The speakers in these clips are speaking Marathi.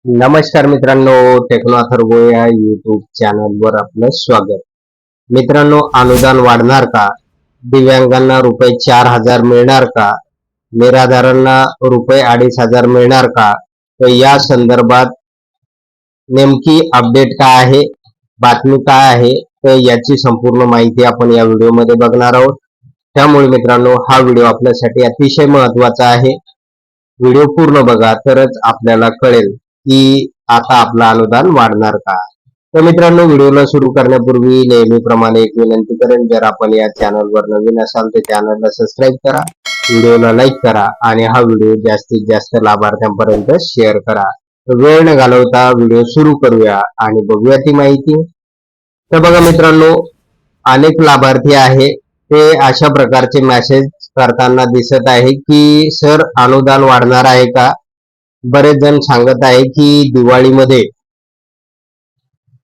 नमस्कार मित्रांनो, टेक्नो अथर्व या युट्यूब चॅनलवर आपलं स्वागत. मित्रांनो, अनुदान वाढणार का? दिव्यांगांना रुपये 4,000 मिळणार का? निराधारांना रुपये 2,500 मिळणार का? तर या संदर्भात नेमकी अपडेट काय आहे, बातमी काय आहे, तर याची संपूर्ण माहिती आपण या व्हिडिओमध्ये बघणार आहोत. त्यामुळे मित्रांनो, हा व्हिडिओ आपल्यासाठी अतिशय महत्त्वाचा आहे. व्हिडिओ पूर्ण बघा, तरच आपल्याला कळेल की आता आपलं अनुदान वाढणार का. तर मित्रांनो, व्हिडिओला सुरू करण्यापूर्वी नेहमीप्रमाणे एक विनंती करेन, जर आपण या चॅनलवर नवीन असाल तर चॅनलला सबस्क्राईब करा, व्हिडिओला लाईक करा आणि हा व्हिडिओ जास्तीत जास्त लाभार्थ्यांपर्यंत शेअर करा. तर वेळ न घालवता व्हिडिओ सुरू करूया आणि बघूया ती माहिती. तर बघा मित्रांनो, अनेक लाभार्थी आहे ते अशा प्रकारचे मेसेज करताना दिसत आहे की सर, अनुदान वाढणार आहे का? बरेच जण सांगत आहे की दिवाळीमध्ये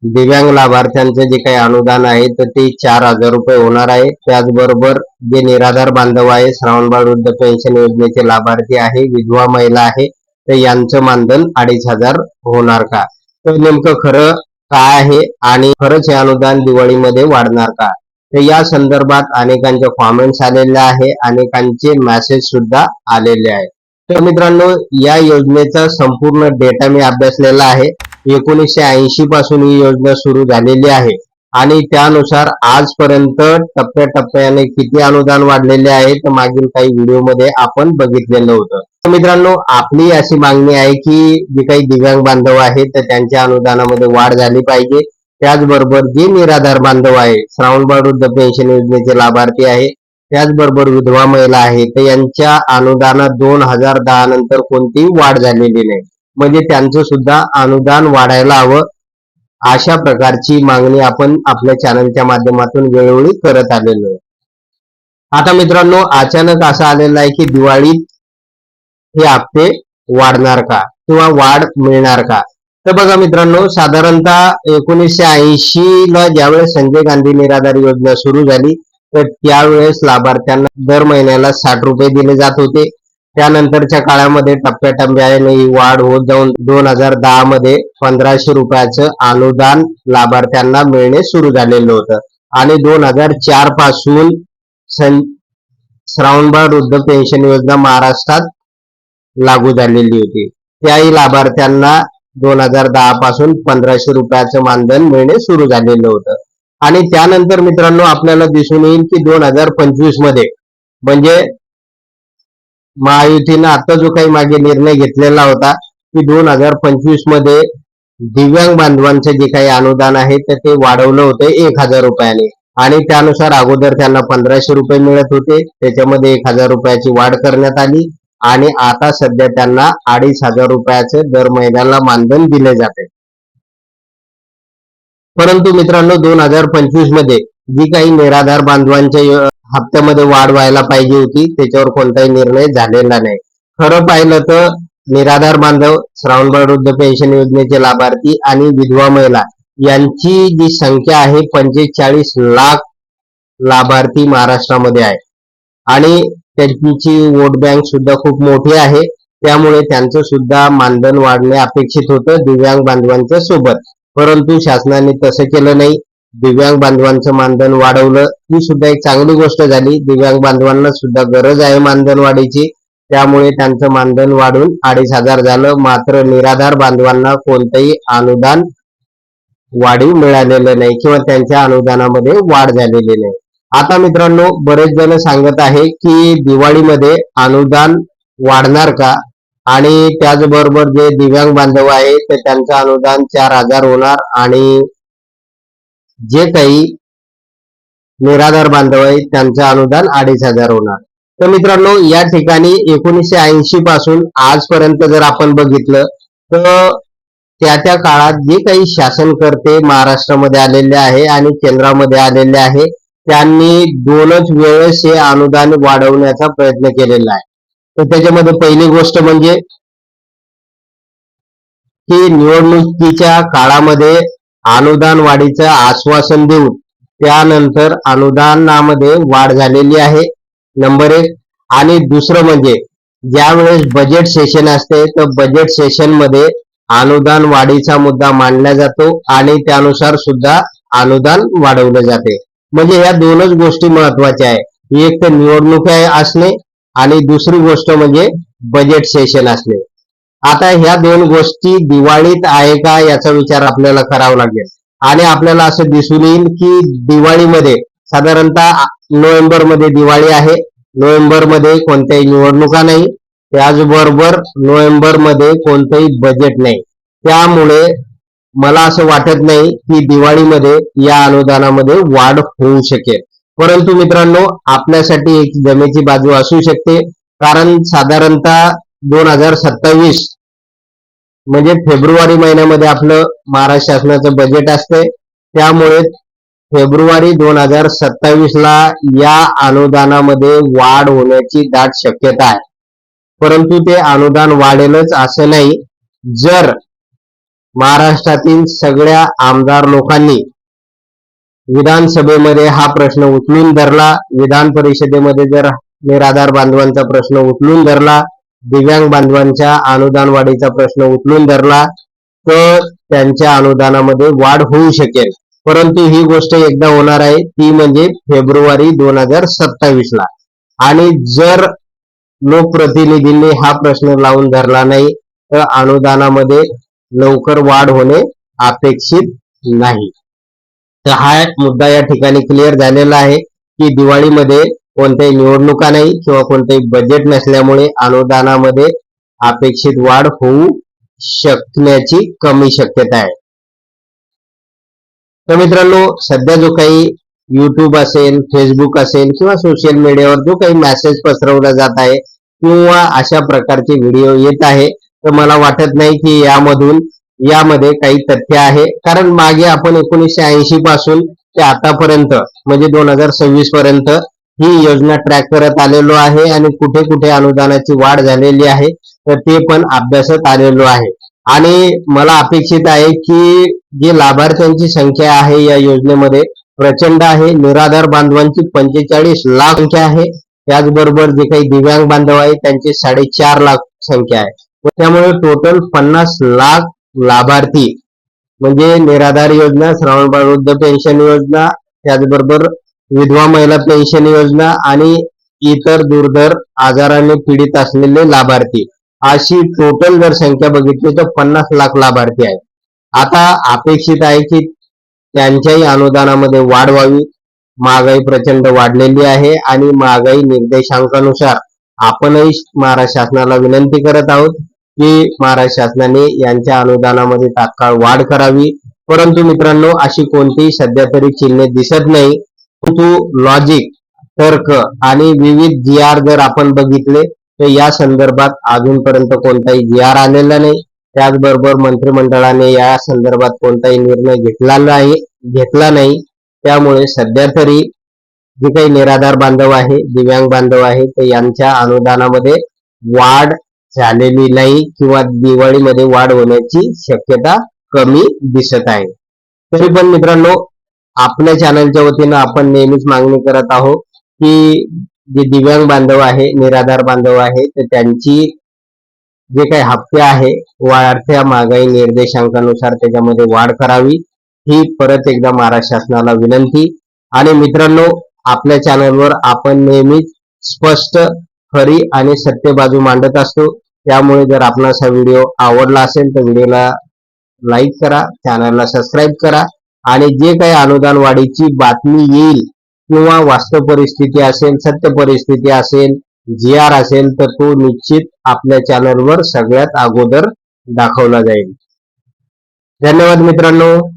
दिव्यांग लाभार्थ्यांचे जे काही अनुदान आहे तर ते 4,000 रुपये होणार आहे. त्याचबरोबर जे निराधार बांधव आहे, श्रावणबाळ वृद्ध पेन्शन योजनेचे लाभार्थी आहे, विधवा महिला आहे, तर यांचं मानधन 2,500 होणार का? तर नेमकं खरं काय आहे आणि खरंच हे अनुदान दिवाळीमध्ये वाढणार का? तर या संदर्भात अनेकांचे कॉमेंट्स आलेले आहे, अनेकांचे मेसेज सुद्धा आलेले आहे. तर मित्रांनो, या योजनेचा संपूर्ण डेटा मी अभ्यासलेला आहे. 1980 पासून ही योजना सुरू झालेली आहे आणि त्यानुसार आजपर्यंत टप्प्याटप्प्याने किती अनुदान वाढलेले आहे तर मागील काही व्हिडिओमध्ये आपण बघितलेलं होतं. तर मित्रांनो, आपली अशी मागणी आहे की जे काही दिव्यांग बांधव आहेत तर त्यांच्या अनुदानामध्ये वाढ झाली पाहिजे. त्याचबरोबर जे निराधार बांधव आहे, श्रावणबाळ वृद्ध पेन्शन योजनेचे लाभार्थी आहे, त्याचबरोबर विधवा महिला आहे, तर यांच्या अनुदानात 2010 नंतर कोणतीही वाढ झालेली नाही, म्हणजे त्यांचं सुद्धा अनुदान वाढायला हवं. अशा प्रकारची मागणी आपण आपल्या चॅनलच्या माध्यमातून वेळोवेळी करत आलेलो आहे. आता मित्रांनो, अचानक असं आलेलं आहे की दिवाळीत हे हप्ते वाढणार का किंवा वाढ मिळणार का? तर बघा मित्रांनो, साधारणतः 1980 ला ज्यावेळेस संजय गांधी निराधार योजना सुरू झाली तर त्यावेळेस लाभार्थ्यांना दर महिन्याला 60 रुपये दिले जात होते. त्यानंतरच्या काळामध्ये टप्प्याटप्प्याने वाढ होत जाऊन 2010 मध्ये 1,500 रुपयाचं अनुदान लाभार्थ्यांना मिळणे सुरू झालेलं होतं आणि 2004 पासून श्रावणबाळ वृद्ध पेन्शन योजना महाराष्ट्रात लागू झालेली होती. त्याही लाभार्थ्यांना 2010 पासून 1,500 रुपयाचं मानधन मिळणे सुरू झालेलं होतं. आणि त्यानंतर मित्रांनो, आपल्याला दिसून येईल की 2025 मध्ये, म्हणजे महायुतीनं आता जो काही मागे निर्णय घेतलेला होता की 2025 मध्ये दिव्यांग बांधवांचे जे काही अनुदान आहे तर ते वाढवलं होतं 1,000 रुपयाने आणि त्यानुसार अगोदर त्यांना 1,500 रुपये मिळत होते, त्याच्यामध्ये 1,000 रुपयाची वाढ करण्यात आली आणि आता सध्या त्यांना 2,500 रुपयाचे दर महिन्याला मानधन दिले जाते. परंतु मित्रांनो, 2025 मध्ये जी काही निराधार बांधवांच्या हप्त्यामध्ये वाढ व्हायला पाहिजे होती त्याच्यावर कोणताही निर्णय झालेला नाही. खरं पाहिलं तर निराधार बांधव, श्रावणबाळ वृद्ध पेन्शन योजनेचे लाभार्थी आणि विधवा महिला यांची जी संख्या आहे 45 लाख लाभार्थी महाराष्ट्रामध्ये आहे आणि त्यांची वोट बँक सुद्धा खूप मोठी आहे. त्यामुळे त्यांचं सुद्धा मानधन वाढणे अपेक्षित होतं दिव्यांग बांधवांच्या सोबत, परंतु शासनाने तसं केलं नाही. दिव्यांग बांधवांचं मानधन वाढवलं, ही सुद्धा एक चांगली गोष्ट झाली. दिव्यांग बांधवांना सुद्धा गरज आहे मानधन वाढीची, त्यामुळे त्यांचं मानधन वाढून 2,500 झालं. मात्र निराधार बांधवांना कोणतंही अनुदान वाढीव मिळालेलं नाही किंवा त्यांच्या अनुदानामध्ये वाढ झालेली नाही. आता मित्रांनो, बरेच जण सांगत आहे की दिवाळीमध्ये अनुदान वाढणार का आणि त्याचबरोबर जे दिव्यांग बांधव आहे तर त्यांचं अनुदान 4,000 होणार आणि जे काही निराधार बांधव आहे त्यांचं अनुदान 2,500 होणार. तर मित्रांनो, या ठिकाणी 1980 पासून आजपर्यंत जर आपण बघितलं तर त्या काळात जे काही शासनकर्ते महाराष्ट्रामध्ये आलेले आहे आणि केंद्रामध्ये आलेले आहे त्यांनी 2च वेळेस हे अनुदान वाढवण्याचा प्रयत्न केलेला आहे. तर त्याच्यामध्ये पहिली गोष्ट म्हणजे की निवडणुकीच्या काळामध्ये अनुदान वाढीचं आश्वासन देऊन त्यानंतर अनुदानामध्ये वाढ झालेली आहे, नंबर 1. आणि दुसरं म्हणजे ज्यावेळेस बजेट सेशन असते तर बजेट सेशन मध्ये अनुदान वाढीचा मुद्दा मांडला जातो आणि त्यानुसार सुद्धा अनुदान वाढवलं जाते. म्हणजे या दोनच गोष्टी महत्वाच्या आहे. एक तर निवडणुका असणे आणि दुसरी गोष्ट म्हणजे बजेट सेशन असणे. आता ह्या दोन गोष्टी दिवाळीत आहे का याचा विचार आपल्याला करावा लागेल. आणि आपल्याला असं दिसून येईल की दिवाळीमध्ये साधारणतः नोव्हेंबरमध्ये दिवाळी आहे, नोव्हेंबरमध्ये कोणत्याही निवडणुका नाही, त्याचबरोबर नोव्हेंबरमध्ये कोणतंही बजेट नाही. त्यामुळे मला असं वाटत नाही की दिवाळीमध्ये या अनुदानामध्ये वाढ होऊ शकेल. परंतु मित्रांनो, आपल्यासाठी एक जमेची बाजू असू शकते. कारण साधारणतः 2027 म्हणजे फेब्रुवारी महिन्यामध्ये आपलं महाराष्ट्र शासनाचं बजेट असते. त्यामुळे फेब्रुवारी 2027 ला या अनुदानामध्ये वाढ होण्याची दाट शक्यता आहे. परंतु ते अनुदान वाढेलच असं नाही. जर महाराष्ट्रातील सगळ्या आमदार लोकांनी विधानसभेमध्ये हा प्रश्न उचलून धरला, विधान परिषदेमध्ये जर निराधार बांधवांचा प्रश्न उचलून धरला, दिव्यांग बांधवांच्या अनुदान वाढीचा प्रश्न उचलून धरला, तर त्यांच्या अनुदानामध्ये वाढ होऊ शकेल. परंतु ही गोष्ट एकदा होणार आहे, ती म्हणजे फेब्रुवारी 2027 ला. आणि जर लोकप्रतिनिधींनी हा प्रश्न लावून धरला नाही तर अनुदानामध्ये लवकर वाढ होणे अपेक्षित नाही. तर हा मुद्दा या ठिकाणी क्लिअर झालेला आहे की दिवाळीमध्ये कोणत्याही निवडणुका नाही किंवा कोणतेही बजेट नसल्यामुळे अनुदानामध्ये अपेक्षित वाढ होऊ शकण्याची कमी शक्यता आहे. तर मित्रांनो, सध्या जो काही युट्यूब असेल, फेसबुक असेल किंवा सोशल मीडियावर जो काही मेसेज पसरवला जात आहे किंवा अशा प्रकारचे व्हिडिओ येत आहे, तर मला वाटत नाही की यामध्ये काही तथ्य आहे. कारण मागे आपण 1980 पासून ते आतापर्यंत म्हणजे 2026 पर्यंत ही योजना ट्रॅक करत आलेलो आहे आणि कुठे कुठे अनुदानाची वाढ झालेली आहे तर ते पण अभ्यासत आलेलो आहे. आणि मला अपेक्षित आहे की जे लाभार्थ्यांची संख्या आहे या योजनेमध्ये प्रचंड आहे. निराधार बांधवांची 45 लाख संख्या आहे. त्याचबरोबर जे काही दिव्यांग बांधव आहे त्यांची 4.5 लाख संख्या आहे. त्यामुळे टोटल 50 लाख लाभार्थी म्हणजे निराधार योजना, श्रावणबाळ वृद्ध पेन्शन योजना, त्याचबरोबर विधवा महिला पेन्शन योजना आणि इतर दुर्धर आजाराने पीडित असलेले लाभार्थी, अशी टोटल जर संख्या बघितली तर 50 लाख लाभार्थी आहेत. आता अपेक्षित आहे की त्यांच्याही अनुदानामध्ये वाढ व्हावी. महागाई प्रचंड वाढलेली आहे आणि महागाई निर्देशांकानुसार आपणही महाराष्ट्र शासनाला विनंती करत आहोत की महाराष्ट्र शासनाने यांच्या अनुदानामध्ये तात्काळ वाढ करावी. परंतु मित्रांनो, अशी कोणतीही सध्या तरी चिन्हे दिसत नाही. परंतु लॉजिक, तर्क आणि विविध जी-आर जर आपण बघितले तर या संदर्भात अजूनपर्यंत कोणताही जी-आर आलेला नाही. त्याचबरोबर मंत्रिमंडळाने या संदर्भात कोणताही निर्णय घेतला नाही. त्यामुळे सध्या तरी जे काही निराधार बांधव आहे, दिव्यांग बांधव आहे, तर यांच्या अनुदानामध्ये वाढ झालेली नाही किंवा दिवाळीमध्ये वाढ होण्याची शक्यता कमी दिसत आहे. तरी पण मित्रांनो, आपल्या चॅनलच्या वतीनं आपण नेहमीच मागणी करत आहोत की जे दिव्यांग बांधव आहे, निराधार बांधव आहे, तर त्यांची जे काही हप्ते आहे वाढत्या महागाई निर्देशांकानुसार त्याच्यामध्ये वाढ करावी, ही परत एकदा महाराष्ट्र शासनाला विनंती. आणि मित्रांनो, आपल्या चॅनलवर आपण नेहमीच स्पष्ट, खरी आणि सत्य बाजू मांडत असतो. त्यामुळे जर आपणास हा व्हिडिओ आवडला असेल तर व्हिडिओला लाईक करा, चॅनलला सबस्क्राईब करा आणि जे काही अनुदान वाढीची बातमी येईल किंवा वास्तव परिस्थिती असेल, सत्य परिस्थिती असेल, जी-आर असेल तर तो निश्चित आपल्या चॅनलवर सगळ्यात अगोदर दाखवला जाईल. धन्यवाद मित्रांनो.